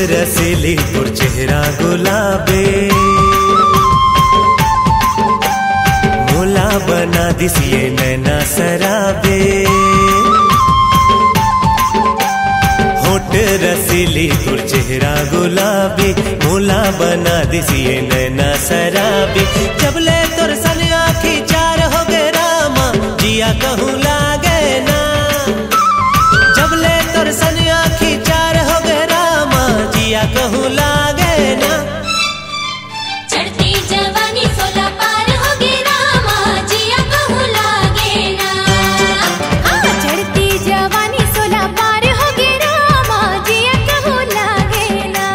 रसीली तोर चेहरा गुलाबे, मोला बना दिसिए नैना शराबे। होठ रसीली तोर चेहरा गुलाबी, मोला बना दिसिए नैना शराबी। जब ले तोर सन आँखी चार हो गे रामा, जिया कहूँ लागे ना। जब ले तोर सन आँखी चार हो गे रामा, जिया कहूँ लागे ना। चढ़ती जवानी 16 पार हो गे रामा, जिया कहूँ लागे ना। हाँ, चढ़ती जवानी 16 पार हो गे रामा, जिया कहूँ लागे ना।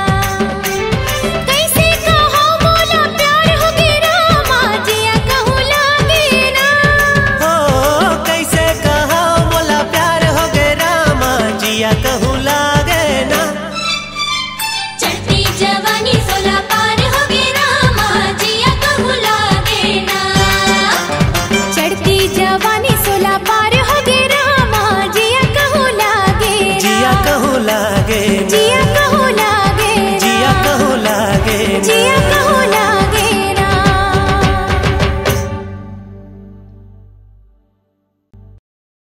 कैसे कहो मोला प्यार हो गे रामा, जिया कहूँ लागे ना। हो कैसे कहा मोला प्यार हो गे रामा, जिया कहूँ लागे ना। चढ़ती जवानी 16 पार हो गे रामा, जिया कहूँ लागे ना। चढ़ती जवानी 16 पार हो गे रामा, जिया कहूँ लागे ना। जिया कहूँ लागे ना। जिया कहूँ लागे ना। जिया कहूँ लागे ना। जिया